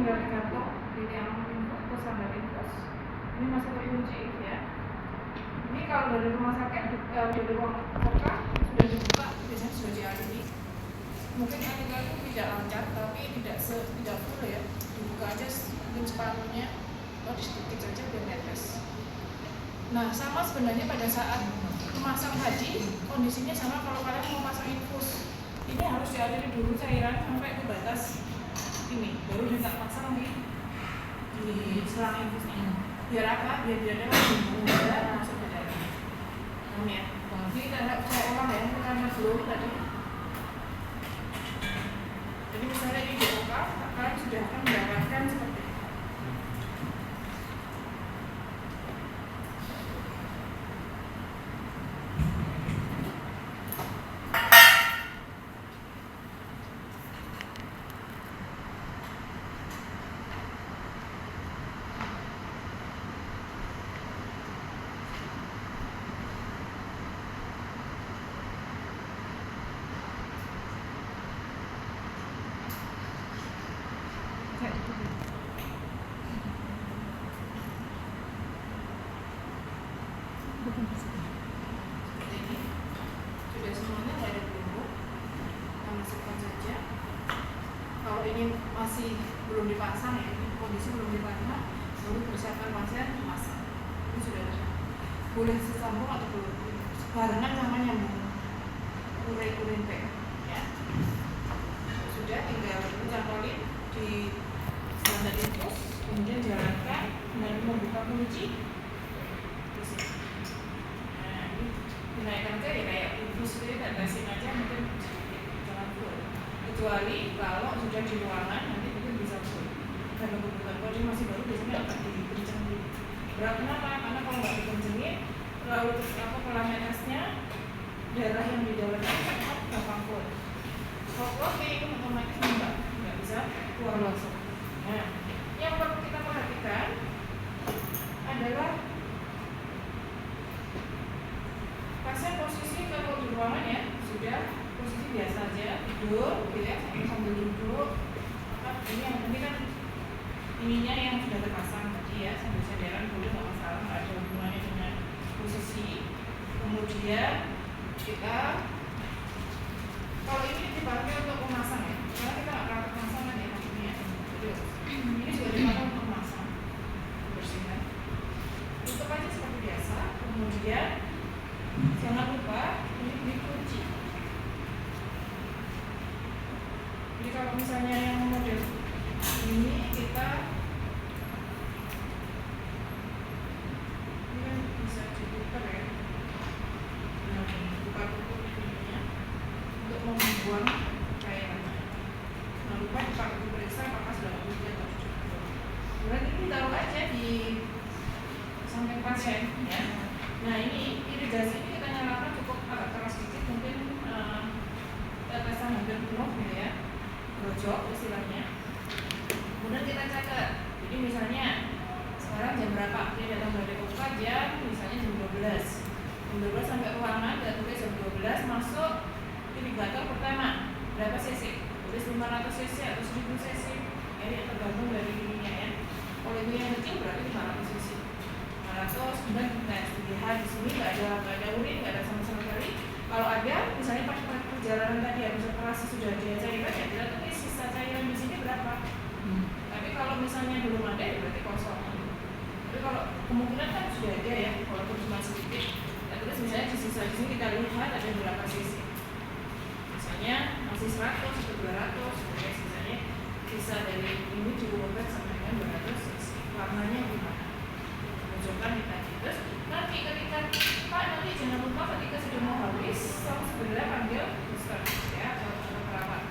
tinggal digantung di tiang infus terus sampai infus. Ini masih terkunci ya. Ini kalau dari rumah sakit dari ruang OK sudah dibuka, biasanya sudah dialiri. Mungkin ketika itu tidak lancar, tapi tidak full ya. Dibuka aja mungkin separuhnya atau sedikit saja biar netes. Nah, sama sebenarnya pada saat memasang tadi kondisinya sama kalau kalian mau pasang infus. Ini harus dialiri dulu cairan sampai ke batas ini, baru kita pasang di selang infusnya. Biar apa? Biar tidak ada lambung udara masuk ke dalam. Ya. Jadi kita saya ulang ya, karena belum tadi. Jadi misalnya ini dibuka, kalian sudah akan mendapatkan seperti ini. Sudah semuanya nggak ada belum, kita masukkan saja. Kalau ini masih belum dipasang ya, ini kondisi belum dipasang, baru persiapkan pasien masang. Ini sudah ada. Boleh sesambung atau belum? Barengan sama nyambung urin ya. Sudah tinggal cantolin di standar infus, kemudian jalankan dan membuka kunci. Dinaikkan ke ya kayak infus itu dan tesin aja mungkin jangan full, kecuali kalau sudah di ruangan nanti mungkin bisa full karena kebutuhan kalau dia masih baru biasanya akan dikenceng dulu. Kenapa? Karena kalau nggak dikencengin lalu pelaminasnya darah yang di dalamnya gampang full. Kalau clotting otomatis nggak bisa keluar langsung. Nah, yang perlu kita perhatikan adalah pasien posisi kalau di ruangan ya sudah posisi biasa aja tidur, ya sambil duduk. Ini yang penting kan ininya yang sudah terpasang tadi ya sambil sadaran boleh nggak masalah, nggak ada hubungannya dengan posisi. Kemudian kita kalau ini dipakai untuk memasang ya, karena kita nggak pernah pemasangan ya ini ya. Ini juga dipakai untuk memasang, bersihkan. Tutup aja seperti biasa. Kemudian jangan lupa ini dikunci. Jadi kalau misalnya yang model ini kita ini kan bisa diputar ya. Nah, buka tutup ininya untuk membuang cairannya. Jangan lupa diperiksa apakah sudah bersih atau tidak. Kemudian ini taruh aja di samping pasien ya. Nah ini irigasi ini kita nyalakan cukup agak keras sedikit, mungkin tetesan hampir penuh gitu ya, brojok istilahnya. Kemudian kita catat, jadi misalnya sekarang jam berapa, dia datang dari kota jam misalnya jam 12 sampai ruangan, dan tulis jam 12 masuk irigator pertama berapa cc, tulis 500 cc atau 1000 cc ya, tergantung dari ininya ya. Kalau itu yang kecil berarti 500 cc. Kemudian tes dilihat di sini nggak ada urin, nggak ada sama sekali. Kalau ada, misalnya pas perjalanan tadi ya observasi sudah ada cairan ya kita tulis sisa cairan di sini berapa. Tapi kalau misalnya belum ada ya berarti kosong. Tapi kalau kemungkinan kan sudah ada ya, walaupun cuma sedikit. Kita tulis misalnya di sisa di sini kita lihat ada berapa sisi. Misalnya masih 100 atau 200, ya sisanya sisa dari ini diubah sampai dengan 200 sisi. Warnanya gimana? Tunjukkan di tadi. Terus nanti ketika Pak nanti jangan lupa ketika sudah mau habis sama segera panggil suster ya atau perawat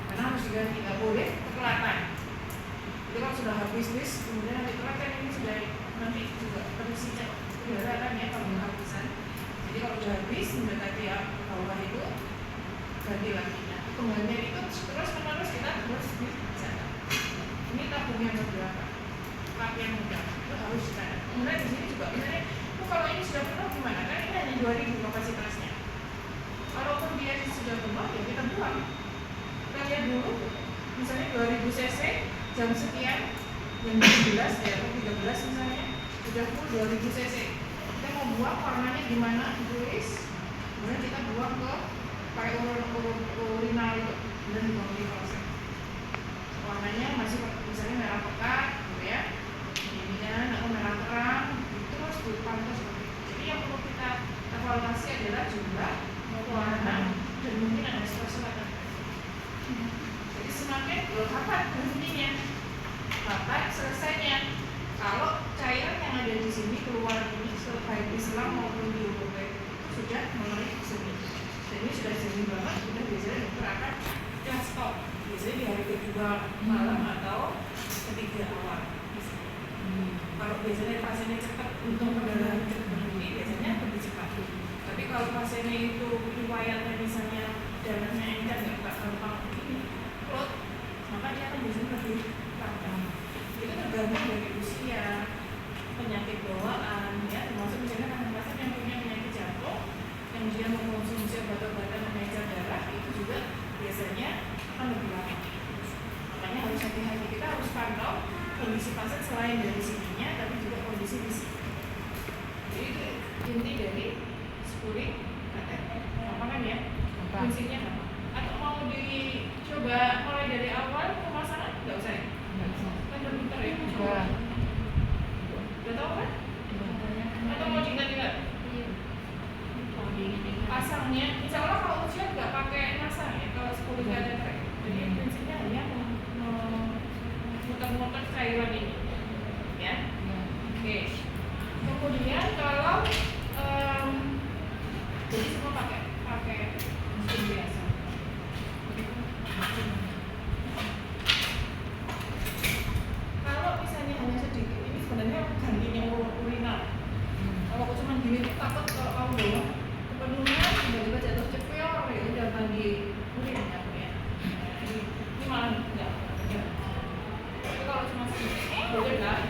karena harus diganti, nggak boleh kekelatan. Jadi kalau sudah habis kemudian nanti telat kan ini sudah nanti juga kondisi udara kan ya kalau kehabisan. Jadi kalau sudah habis mendekati bawah itu ganti lagi. Nah penggantian itu terus menerus kita terus dicatat. Ini tabungnya berapa? Pakaian mudah itu harus dicatat. Kemudian di sini juga misalnya kalau ini sudah penuh gimana? Kan ini hanya 2000 kapasitasnya. Kalaupun dia sudah penuh ya kita buang. Kita lihat dulu misalnya 2000 cc jam sekian, jam 17 ya atau 13 misalnya sudah full 2000 cc. Kita mau buang warnanya gimana ditulis, kemudian kita buang ke pakai urinal itu dan dibuang di kloset. Warnanya masih misalnya merah pekat gitu ya, ininya atau merah terang, terus dipantau seperti itu. Jadi yang perlu kita evaluasi adalah jumlah, warna, dan mungkin ada sesuatu. Jadi semakin kapan berhentinya, kapan selesainya. Kalau cairan yang ada di sini keluar ini baik di selang maupun di UV itu sudah mulai seni. Dan ini sudah seni banget, sudah biasanya dokter akan stop. Biasanya di hari kedua malam atau ketiga awal. Kalau biasanya pasiennya cepat untuk perdarahan cepat berhenti, biasanya lebih cepat. Tapi kalau pasiennya itu riwayatnya misalnya darahnya encer nggak gampang ini plot, maka dia akan biasanya lebih lama. Itu tergantung dari usia, penyakit bawaan, ya termasuk misalnya pasien yang punya penyakit jantung, yang dia mengkonsumsi obat-obatan mengencer darah, itu juga biasanya akan lebih lama. Makanya harus hati-hati, kita harus pantau kondisi pasien selain dari sininya, tapi juga kondisi fisik. Jadi itu inti dari schooling apa kan ya? Fungsinya apa? Atau mau dicoba mulai dari awal pemasangan? Nggak usah ya? Kan udah pinter ya? Udah tahu kan? Atau mau diingat-ingat? Pasangnya, insya Allah kalau ujian nggak pakai pasang ya, kalau schooling kateter. Jadi prinsipnya hanya muter-muter cairan ini, ya. Oke. Kemudian kalau jadi semua pakai mesin biasa. Kalau misalnya hanya sedikit, ini sebenarnya gantinya urinal. Kalau cuma gini takut kalau kamu bawa kepenuhan tiba-tiba jatuh cepior, ya udah ganti urin ya. Ini malah enggak. Tapi kalau cuma sedikit, boleh lah.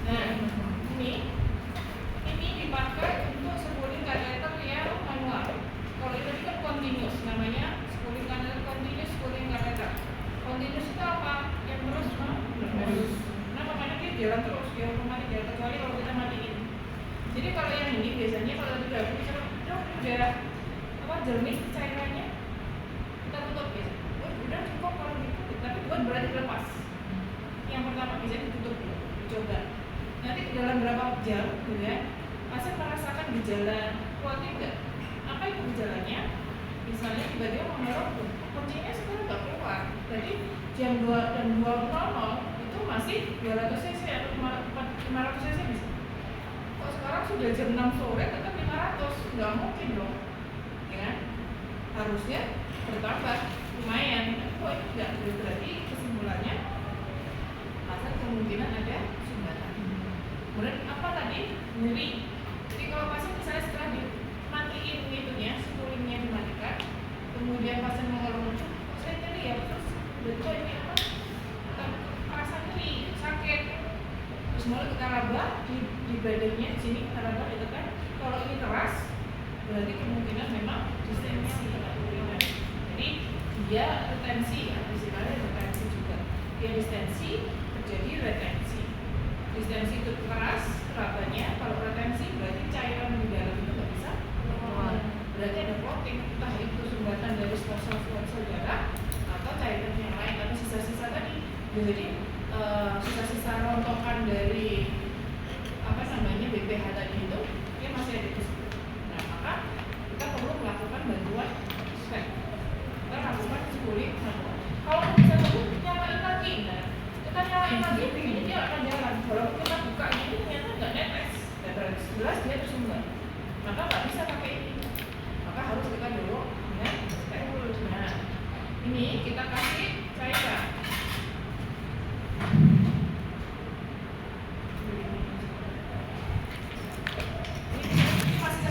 Nah, ini dipakai untuk schooling kateter yang manual. Kalau itu kan continuous, namanya schooling kateter continuous, schooling kateter. Continuous itu apa? Yang terus terus. Nah, makanya dia jalan terus, dia otomatis jalan kecuali kalau kita matiin. Jadi kalau yang ini biasanya kalau udah udah jernih cairannya, kita tutup ya. Udah cukup kalau gitu, tapi bukan berarti lepas. Yang pertama biasanya ditutup dulu, dicoba. Nanti dalam berapa jam, ya, pasien merasakan gejala kuatir nggak? Apa itu gejalanya? Misalnya tiba-tiba mengeluh, kuncinya sekarang nggak keluar. Jadi jam 2 dan 2.00 itu masih 200 cc atau 500 cc bisa. Kok sekarang sudah jam 6 sore tetap 500, nggak mungkin dong. Ya, harusnya bertambah lumayan. Kok itu nggak berarti kesimpulannya pasien kemungkinan ada sumbatan. Kemudian apa tadi? Nyeri. Jadi kalau pasien misalnya setelah dimatiin itunya, schoolingnya dimatikan, kemudian pasien mengeluh, saya nyeri ya, terus betul ini apa? Rasa nyeri, sakit. Terus mulai kita raba di badannya, di sini kita raba ditekan. Kalau ini keras, berarti kemungkinan memang distensi. Jadi dia retensi, ya, istilahnya retensi juga. Dia distensi, terjadi retensi. Distensi itu keras, rabanya. Kalau retensi berarti cairan di dalam itu nggak bisa keluar. Berarti ada clotting, entah itu sumbatan dari sponsor darah atau cairan yang lain, atau sisa-sisa tadi. Jadi sisa-sisa rontokan dari apa namanya BPH tadi itu, dia masih ada di situ. Nah, maka kita perlu melakukan bantuan swab. Kita lakukan schooling. Kalau bisa nyalain lagi, nah kita nyalain lagi, begini dia akan jalan. Kalau kita buka ini ternyata nggak netes, dan berarti 11 dia tersumbat. Maka nggak bisa pakai ini. Maka harus kita dulu dengan swab. Nah, ini kita kasih cairan. Ini masih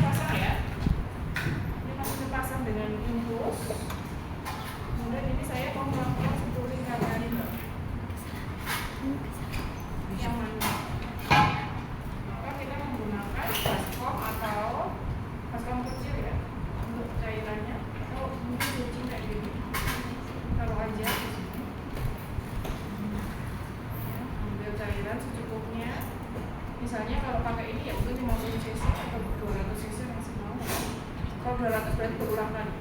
misalnya kalau pakai ini ya mungkin 50 cc atau 200 cc maksimal. Kalau 200 berarti berulang kali.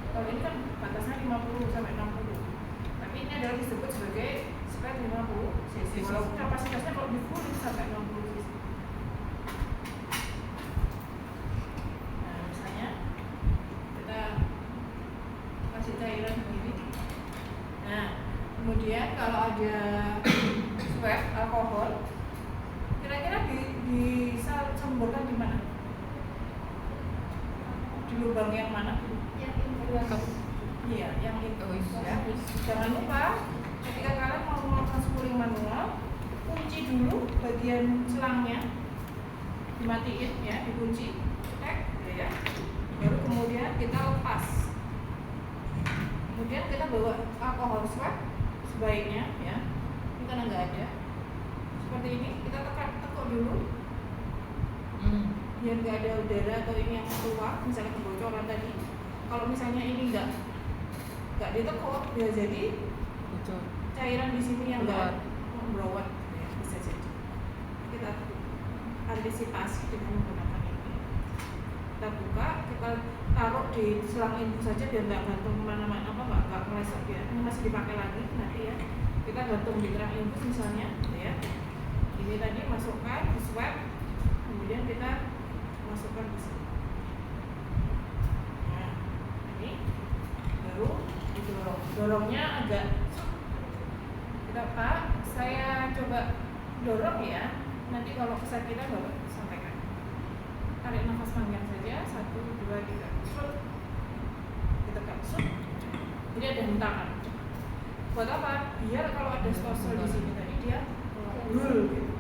Kalau ini kan batasnya 50 sampai 60. Tapi ini adalah disebut sebagai spread 50 cc. Walaupun kapasitasnya kalau di full itu sampai 60 cc. Nah, misalnya kita kasih cairan begini. Nah, kemudian kalau ada swab alkohol, kira-kira bisa semburkan di mana? Di lubang yang mana? Iya, yang itu ya. Jangan lupa ketika kalian mau melakukan spooling manual, kunci dulu bagian selangnya, dimatiin ya, dikunci, cek ya. Baru kemudian kita lepas. Kemudian kita bawa alkohol swab sebaiknya ya. Ini karena nggak ada. Seperti ini kita tekuk dulu. Biar nggak ada udara atau ini yang keluar, misalnya kebocoran tadi. Kalau misalnya ini nggak ditekuk, ya jadi cairan di sini yang nggak membrowat, ya, bisa jadi. Kita antisipasi dengan menggunakan ini. Kita buka, kita taruh di selang infus saja biar nggak gantung kemana-mana, nggak meleset ya. Ini masih dipakai lagi nanti ya. Kita gantung di keran infus misalnya, ya. Ini tadi masukkan di swab, kemudian kita masukkan di sini. Nah, ini baru didorong. Dorongnya agak kita Pak, saya coba dorong ya. Nanti kalau kesakitan Bapak sampaikan. Tarik nafas panjang saja, 1, 2, 3, shoot. Kita shoot. Jadi ada hentakan. Buat apa? Biar kalau ada stosel di sini tadi dia keluar gitu.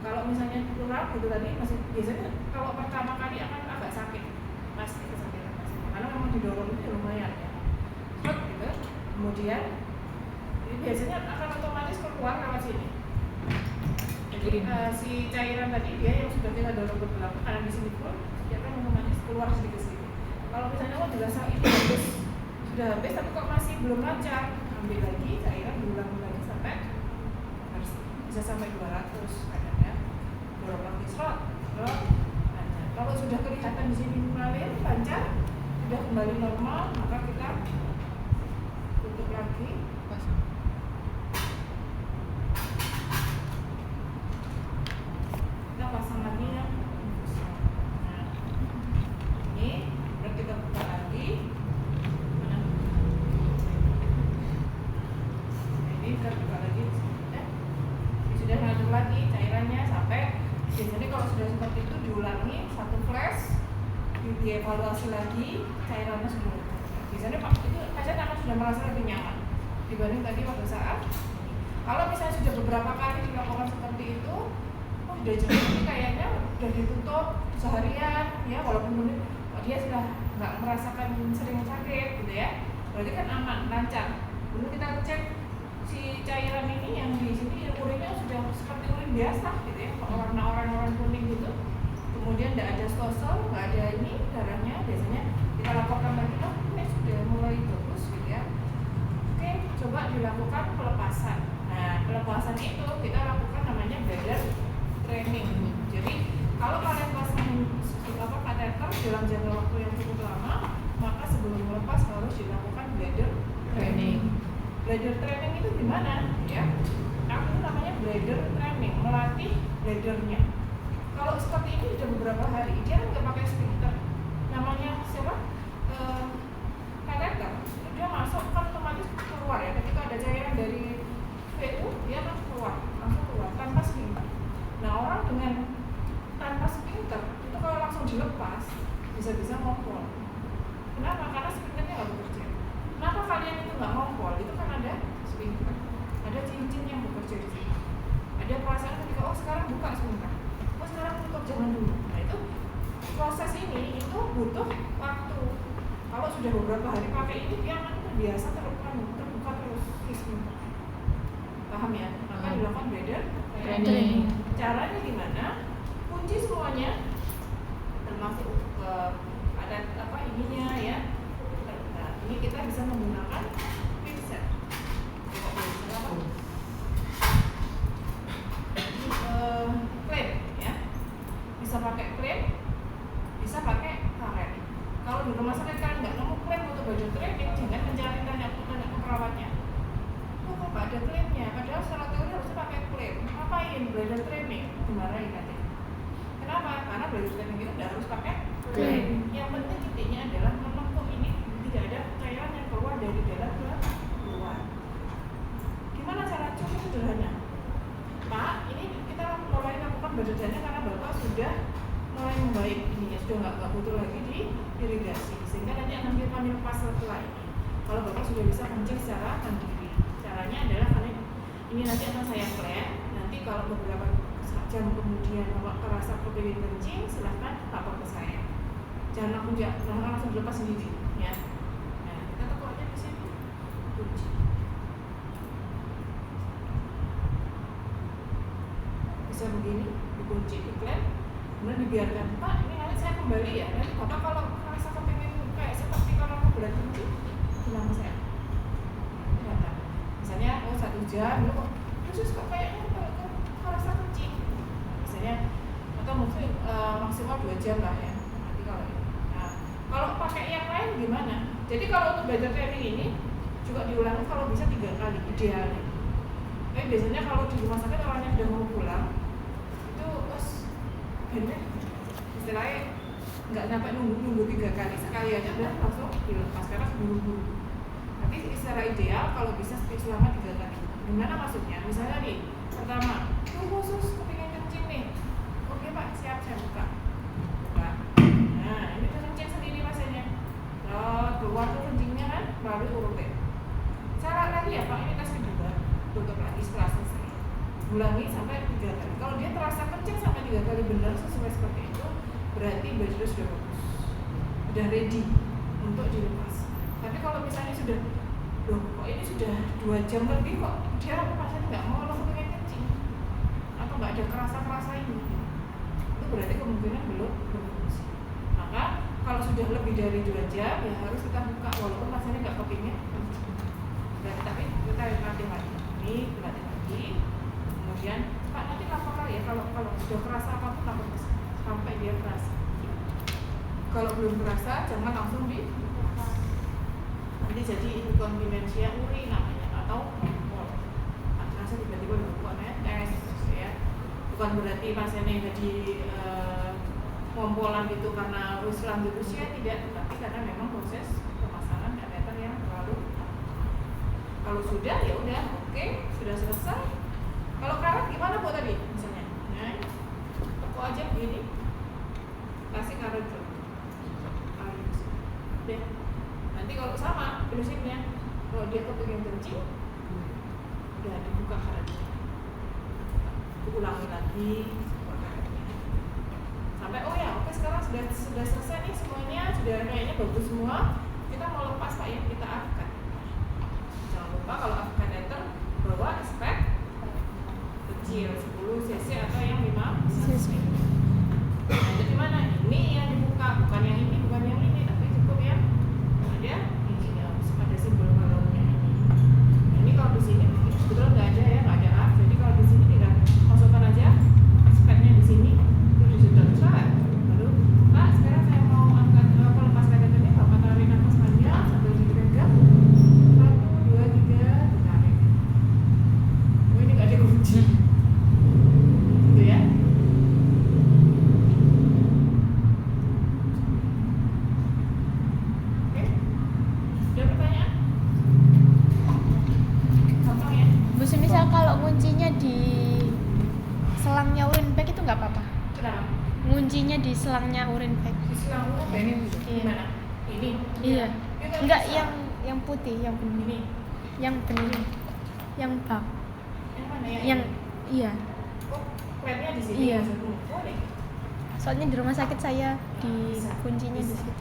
Kalau misalnya keluar gitu tadi masih biasanya kalau pertama kali akan agak sakit, pasti kesakitan pasti. Karena memang didorong itu lumayan ya. Shoot gitu. Kemudian ini biasanya akan otomatis keluar lewat sini. Jadi si cairan tadi dia yang sudah kita dorong ke belakang karena di sini pun dia akan otomatis keluar sedikit. Kalau misalnya dirasa ini sudah habis tapi kok masih belum lancar, ambil lagi cairan, diulang lagi sampai bisa sampai 200 kadang ya. Dorong lagi slot, lancar. Kalau sudah kelihatan di sini mengalir lancar, sudah kembali normal, maka kita tutup lagi. Kita pasang lagi ya. Nah, ini udah kita buka lagi. Kita buka lagi, sudah ngatur lagi cairannya sampai biasanya kalau sudah seperti itu diulangi satu flash, dievaluasi lagi cairannya sudah. Biasanya Pak itu pasien akan sudah merasa lebih nyaman dibanding tadi pada saat. Kalau misalnya sudah beberapa kali dilakukan seperti itu, oh sudah jelas ini kayaknya sudah ditutup seharian ya, walaupun dia sudah nggak merasakan sering sakit gitu ya, berarti kan aman, lancar. Dulu kita cek si cairan ini yang di sini urinnya sudah seperti urin biasa gitu ya, warna oranye kuning gitu. Kemudian tidak ada stosel, nggak ada ini darahnya, biasanya kita laporkan lagi, oh ini sudah mulai bagus gitu ya. Oke, coba dilakukan pelepasan. Nah, pelepasan itu kita lakukan namanya bladder training. Jadi kalau kalian pasang kateter dalam jangka waktu yang cukup lama, maka sebelum melepas harus dilakukan bladder training. Bladder training itu gimana? Ya, itu namanya bladder training, melatih bladdernya. Kalau seperti ini sudah beberapa hari, dia kan nggak pakai sphincter. Namanya siapa? Kateter. Dia masuk kan otomatis keluar ya. Ketika ada cairan dari VU, dia kan keluar, langsung keluar tanpa sphincter. Nah, orang dengan tanpa sphincter itu kalau langsung dilepas bisa-bisa ngompol. Kenapa? Karena sphincternya nggak bekerja. Kenapa kalian itu nggak ngompol? Itu kan ada sphincter, ada cincin yang bekerja di sini. Ada perasaan ketika oh sekarang buka sphincter, oh sekarang tutup, jangan dulu. Nah itu proses ini itu butuh waktu. Kalau sudah beberapa hari pakai ini dia akan terbiasa terbuka terus sphincter. Paham ya? Maka dilakukan bladder training. Caranya gimana? Kunci semuanya, termasuk ada apa ininya ya. Nah, ini kita bisa menggunakan pinset. dari yang gitu nggak harus pakai klem. Yang penting intinya adalah menekuk ini tidak ada cairan yang keluar dari dalam ke luar. Gimana cara? Cukup sederhana. Pak, ini kita mulai lakukan berjalannya karena Bapak sudah mulai membaik ininya, sudah nggak butuh lagi di irigasi, sehingga nanti akan kita lepas setelah ini. Kalau Bapak sudah bisa kencing secara mandiri, caranya adalah karena ini nanti akan saya klem. Nanti kalau beberapa jam kemudian Bapak terasa kepingin kencing, silahkan lapor ke saya. Jangan langsung dilepas sendiri, ya. Nah, kita tekuk aja di sini, kunci. Bisa begini, dikunci, diklem, kemudian dibiarkan. Pak, ini nanti saya kembali ya. Nanti Bapak kalau merasa kepingin kayak seperti kalau bulan kencing, bilang ke saya. Datang. Misalnya, 1 jam, lu kok khusus kok kayaknya merasa kencing. Misalnya, atau mungkin maksimal 2 jam lah ya. Nanti kalau ini. Nah, kalau pakai yang lain gimana? Jadi kalau untuk belajar training ini juga diulangi kalau bisa 3 kali idealnya. Tapi biasanya kalau di rumah sakit orang yang sudah mau pulang itu bener istilahnya nggak sampai nunggu 3 kali, sekali aja udah langsung dilepas karena buru-buru. Tapi secara ideal kalau bisa selama 3 kali. Gimana maksudnya? Misalnya nih, pertama, khusus kepingin kencing nih. Oke Pak, siap saya buka. Nah, ini udah kencing sendiri rasanya. Keluar tuh kencingnya kan, baru urutin. Cara lagi ya Pak, ini tes kedua. Tutup lagi setelah selesai. Ulangi sampai 3 kali. Kalau dia terasa kencing sampai 3 kali benar sesuai seperti itu, berarti baju sudah bagus, sudah ready untuk dilepas. Tapi kalau misalnya sudah, kok ini sudah 2 jam lebih kok dia pasien nggak mau langsung pengen kencing atau nggak ada kerasa ini, itu berarti kemungkinan belum berfungsi. Maka kalau sudah lebih dari 2 jam ya harus kita buka walaupun pasiennya nggak kepingin kencing. Tapi kita latih lagi, ini latih lagi. Kemudian Pak nanti lapor ya kalau sudah kerasa apapun lapor sampai dia kerasa. Kalau belum kerasa jangan langsung nanti jadi inkontinensia urin namanya atau kompol. Rasa tiba-tiba kok netes ya. Bukan berarti pasiennya jadi kompolan gitu karena wis lanjut usia, tidak, tapi karena memang proses pemasangan kateter yang terlalu. Kalau sudah ya udah oke, sudah selesai. Kalau karet gimana Bu tadi misalnya? Nah, tekuk aja begini. Kasih karet tuh. Deh. Nanti kalau sama prinsipnya, kalau dia kepingin kencing, udah dibuka karetnya. Ulangi lagi karetnya. Sampai oh ya, oke sekarang sudah selesai nih semuanya, sudah kayaknya bagus semua. Kita mau lepas Pak ya, kita angkat. Jangan lupa kalau kateter bawa spek kecil 10 cc atau yang 5 cc. Nah, itu gimana? Ini yang dibuka, bukan yang ini, tapi cukup yang ada ini ada simbol balonnya. Nah, ini kalau di sini kebetulan nggak ada ya, nggak ada A. Jadi kalau di sini tinggal masukkan aja speknya di sini, itu sudah selesai. Lalu Pak, sekarang saya mau angkat lepas kateter ini, Bapak tarik nafas panjang sambil dipegang. 1, 2, 3, ditarik. Oh ini nggak ada kunci. Gitu ya. Oke. Ada pertanyaan? Gampang ya? Bu, semisal kalau kuncinya di selangnya urin bag itu nggak apa-apa? Kenapa? Nguncinya di selangnya urin bag. Di selang urin bag gimana? Ini? Iya. Enggak yang putih, yang ini. bening. Yang bening. Yang bak. Yang mana ya? Yang iya. Oh, klemnya di sini. Iya. Boleh. Soalnya di rumah sakit saya di kuncinya di situ.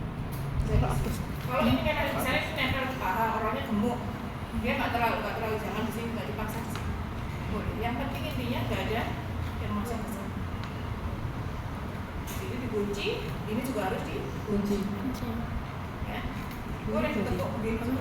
Kalau ini kan misalnya ini nempel di paha, orangnya gemuk, dia nggak terlalu jangan di sini, nggak dipaksa di sini. Boleh. Yang penting intinya nggak ada yang masuk ke sini. Ini dikunci, ini juga harus dikunci. Kunci. Ya. Boleh ditekuk begini.